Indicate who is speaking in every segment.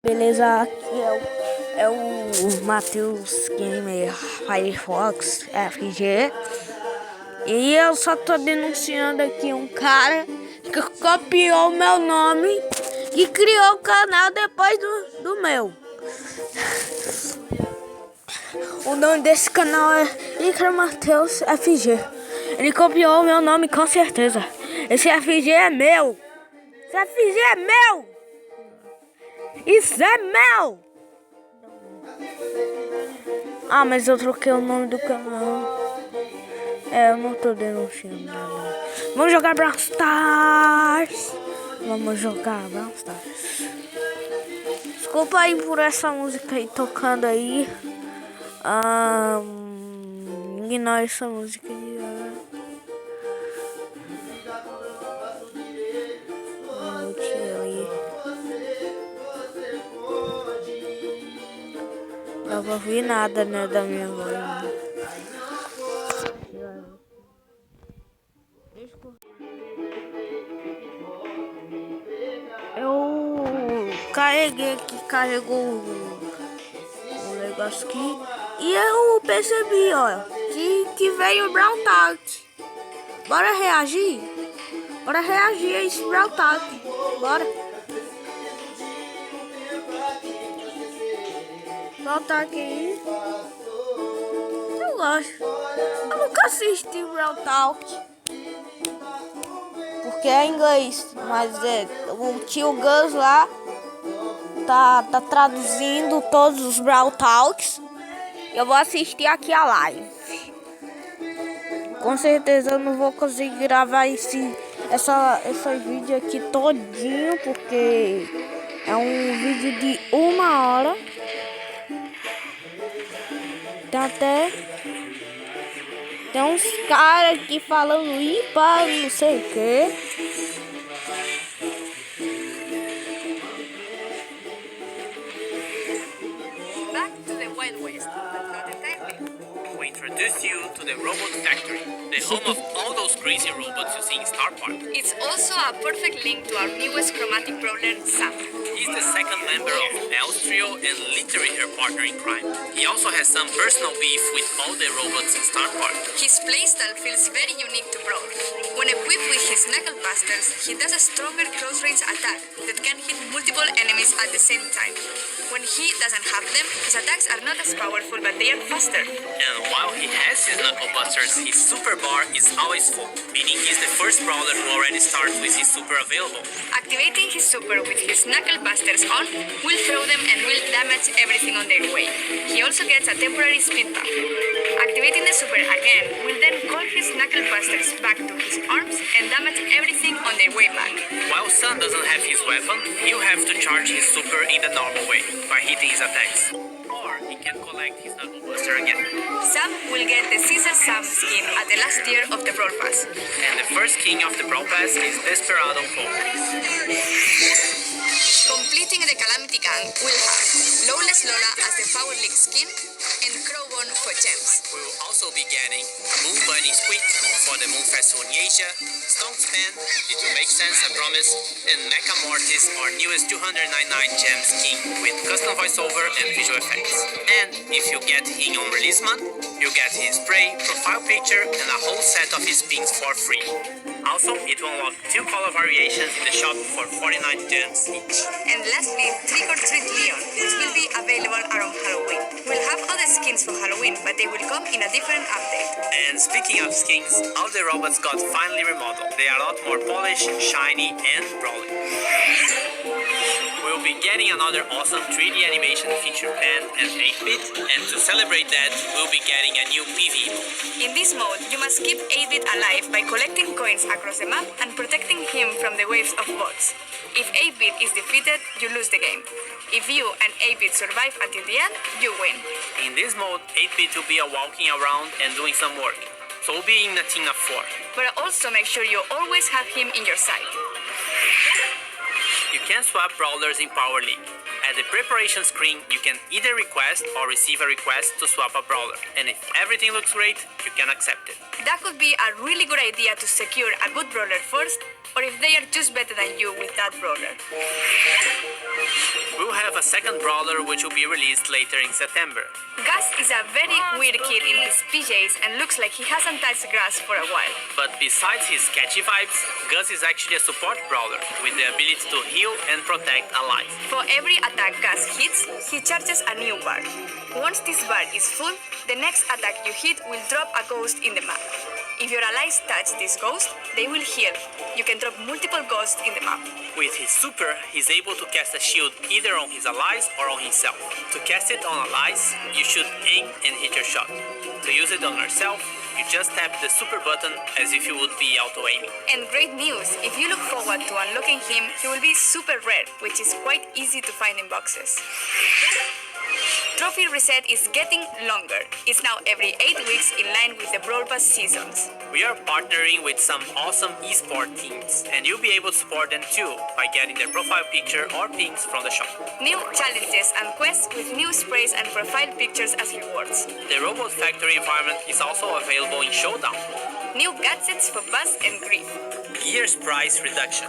Speaker 1: Beleza, aqui é o Matheus Gamer Firefox FG. E eu só tô denunciando aqui um cara que copiou meu nome e criou o canal depois do meu. O nome desse canal é Matheus FG. Ele copiou o meu nome com certeza. Esse FG é meu. Esse FG é meu. Isso é meu! Ah, mas eu troquei o nome do canal. Eu não tô denunciando nada. Vamos jogar Brawl Stars. Desculpa aí por essa música aí tocando aí. Ignora essa música aí. Não vou ouvir nada, né, da minha voz. Eu carregou o negócio aqui e eu percebi, ó, que veio o Brawl Talk. Bora reagir? Bora reagir a esse Brawl Talk. Bora. Brawl Talk aí. Eu gosto. Eu nunca assisti Brawl Talk. Porque é inglês, mas o tio Gus lá tá traduzindo todos os Brawl Talks. Eu vou assistir aqui a live. Com certeza eu não vou conseguir gravar esse vídeo aqui todinho, porque é um vídeo de 1 hora. Tem uns caras aqui falando para não sei o que.
Speaker 2: Back to the Wild West, but not entirely. We introduce you to the Robot Factory, the home of all those crazy robots you see in Star Park.
Speaker 3: It's also a perfect link to our newest chromatic brawler, Sam.
Speaker 2: He's the second member of Mel's trio and literally her partner in crime. He also has some personal beef with all the robots in Star Park.
Speaker 3: His playstyle feels very unique to Brawl. When equipped with his Knuckle Busters, he does a stronger close-range attack that can hit multiple enemies at the same time. When he doesn't have them, his attacks are not as powerful, but they are faster.
Speaker 2: And while he has his Knuckle Busters, his super bar is always full, meaning he's the first brawler who already starts with his super available.
Speaker 3: Activating his super with his Knuckle Busters on will throw them and will damage everything on their way. He also gets a temporary speed buff. Activating the super again will then call his Knuckle Busters back to his arms and damage everything on their way back.
Speaker 2: While Sun doesn't have his weapon, he'll have to charge his super in the normal way, by hitting his attacks. Or he can collect his Knuckle Buster again.
Speaker 3: Sam will get the Caesar Sam skin at the last tier of the Brawl Pass.
Speaker 2: And the first king of the Brawl Pass is Desperado Poe.
Speaker 3: Completing the Calamity Gang will have Lawless Lola as the Power League skin and Crowbone for gems.
Speaker 2: We will also be getting Moon Bunny Squeak for the Moon Festival in Asia, Stonk Span, it will make sense I promise, and Mecha Mortis, our newest 299 gem skin with custom voiceover and visual effects. And if you get him on release month, you get his spray, profile picture, and a whole set of his pins for free. Also, it will unlock 2 color variations in the shop for 49 gems each.
Speaker 3: And lastly, Trick or Treat Leon, which will be available around Halloween. We'll have other skins for Halloween, but they will come in a different update.
Speaker 2: And speaking of skins, all the robots got finally remodeled. They are a lot more polished, shiny, and brawly. We'll be getting another awesome 3D animation feature pen and 8-bit, and to celebrate that, we'll be getting a new PV.
Speaker 3: In this mode, you must keep 8-bit alive by collecting coins across the map and protecting him from the waves of bots. If 8-bit is defeated, you lose the game. If you and 8-bit survive until the end, you win.
Speaker 2: In this mode, 8-bit will be walking around and doing some work, so we'll be in a team of 4.
Speaker 3: But also make sure you always have him in your sight.
Speaker 2: You can swap brawlers in Power League. At the preparation screen, you can either request or receive a request to swap a brawler, and if everything looks great, you can accept it.
Speaker 3: That could be a really good idea to secure a good brawler first, or if they are just better than you with that brawler.
Speaker 2: We'll have a second brawler which will be released later in September.
Speaker 3: Gus is a very weird kid in his PJs and looks like he hasn't touched grass for a while.
Speaker 2: But besides his catchy vibes, Gus is actually a support brawler with the ability to heal and protect allies.
Speaker 3: For every attack Gus hits, he charges a new bar. Once this bar is full, the next attack you hit will drop a ghost in the map. If your allies touch this ghost, they will heal. You can drop multiple ghosts in the map.
Speaker 2: With his super, he's able to cast a shield either on his allies or on himself. To cast it on allies, you should aim and hit your shot. To use it on yourself, you just tap the super button as if you would be auto-aiming.
Speaker 3: And great news, if you look forward to unlocking him, he will be super rare, which is quite easy to find in boxes. Trophy reset is getting longer. It's now every 8 weeks in line with the Brawl Pass seasons.
Speaker 2: We are partnering with some awesome esport teams, and you'll be able to support them too by getting their profile picture or pins from the shop.
Speaker 3: New challenges and quests with new sprays and profile pictures as rewards.
Speaker 2: The Robot Factory environment is also available in Showdown.
Speaker 3: New gadgets for Buzz and Grief.
Speaker 2: Gears price reduction.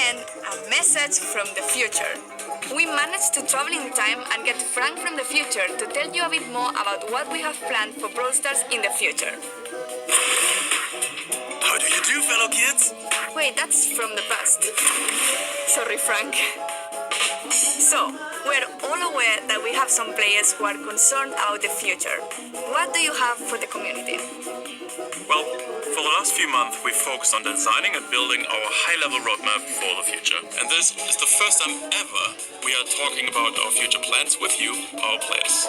Speaker 3: And a message from the future. We managed to travel in time and get Frank from the future to tell you a bit more about what we have planned for Brawl Stars in the future.
Speaker 4: How do you do, fellow kids?
Speaker 3: Wait, that's from the past. Sorry, Frank. So, we're all aware that we have some players who are concerned about the future. What do you have for the community?
Speaker 4: Well, for the last few months, we've focused on designing and building our high-level roadmap for the future. And this is the first time ever we are talking about our future plans with you, our players.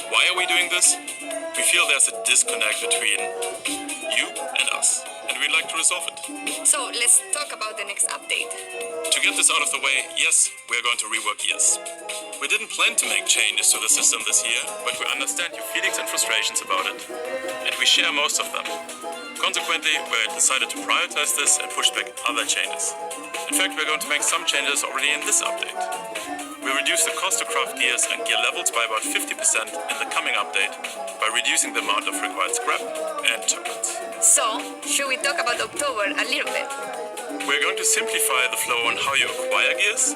Speaker 4: Why are we doing this? We feel there's a disconnect between you and us, and we'd like to resolve it.
Speaker 3: So, let's talk about the next update.
Speaker 4: To get this out of the way, yes, we're going to rework Gears. We didn't plan to make changes to the system this year, but we understand your feelings and frustrations about it, and we share most of them. Consequently, we decided to prioritize this and push back other changes. In fact, we're going to make some changes already in this update. We reduce the cost to craft gears and gear levels by about 50% in the coming update by reducing the amount of required scrap and tokens.
Speaker 3: So, should we talk about October a little bit?
Speaker 4: We're going to simplify the flow on how you acquire gears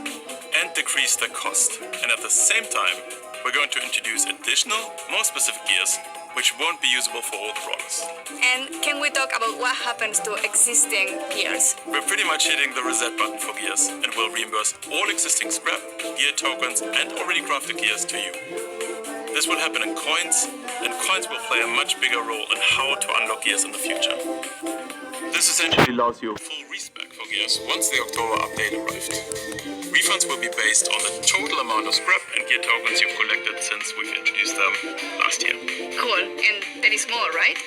Speaker 4: and decrease their cost. And at the same time, we're going to introduce additional, more specific gears which won't be usable for all the brawlers.
Speaker 3: And can we talk about what happens to existing gears?
Speaker 4: We're pretty much hitting the reset button for gears and will reimburse all existing scrap, gear tokens and already crafted gears to you. This will happen in coins, and coins will play a much bigger role in how to unlock gears in the future. This essentially allows you full respec for gears once the October update arrived. Refunds will be based on the total amount of scrap and gear tokens you've collected since we've introduced them last year.
Speaker 3: Cool, and there is more, right?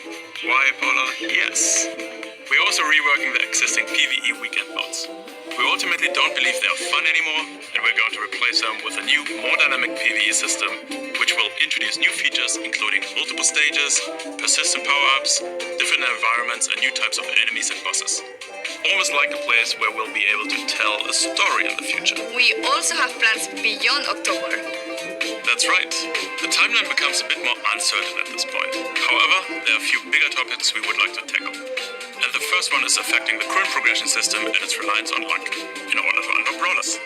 Speaker 4: Why, Paula? Yes. We're also reworking the existing PvE weekend modes. We ultimately don't believe they are fun anymore, and we're going to replace them with a new, more dynamic PvE system, which will introduce new features including multiple stages, persistent power-ups, different environments, and new types of enemies and bosses. Almost like a place where we'll be able to tell a story in the future.
Speaker 3: We also have plans beyond October.
Speaker 4: That's right. The timeline becomes a bit more uncertain at this point. However, there are a few bigger topics we would like to tackle. And the first one is affecting the current progression system and its reliance on luck in order to unlock brawlers.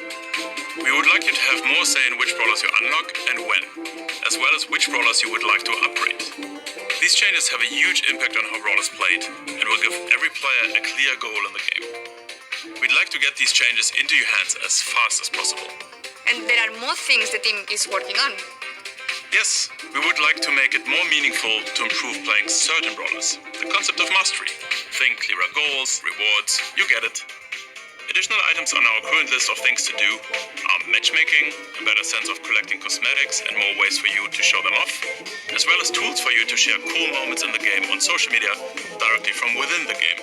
Speaker 4: We would like you to have more say in which brawlers you unlock and when, as well as which brawlers you would like to upgrade. These changes have a huge impact on how brawlers played and will give every player a clear goal in the game. We'd like to get these changes into your hands as fast as possible.
Speaker 3: And there are more things the team is working on.
Speaker 4: Yes, we would like to make it more meaningful to improve playing certain brawlers. The concept of mastery. Think clearer goals, rewards, you get it. Additional items on our current list of things to do are matchmaking, a better sense of collecting cosmetics and more ways for you to show them off, as well as tools for you to share cool moments in the game on social media directly from within the game.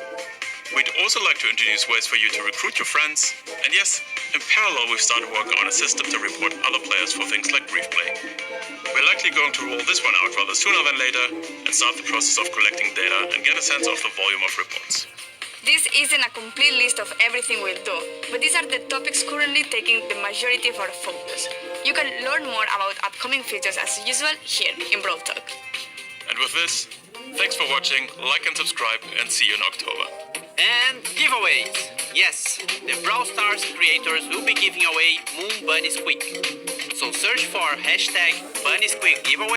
Speaker 4: We'd also like to introduce ways for you to recruit your friends, and yes, in parallel we've started working on a system to report other players for things like brief play. We're likely going to roll this one out rather sooner than later and start the process of collecting data and get a sense of the volume of reports.
Speaker 3: This isn't a complete list of everything we'll do, but these are the topics currently taking the majority of our focus. You can learn more about upcoming features as usual here in Brawl Talk.
Speaker 4: And with this, thanks for watching, like and subscribe, and see you in October.
Speaker 2: And giveaways! Yes, the Brawl Stars creators will be giving away Moon Bunny Squeak. So search for hashtag Bunny Squeak giveaway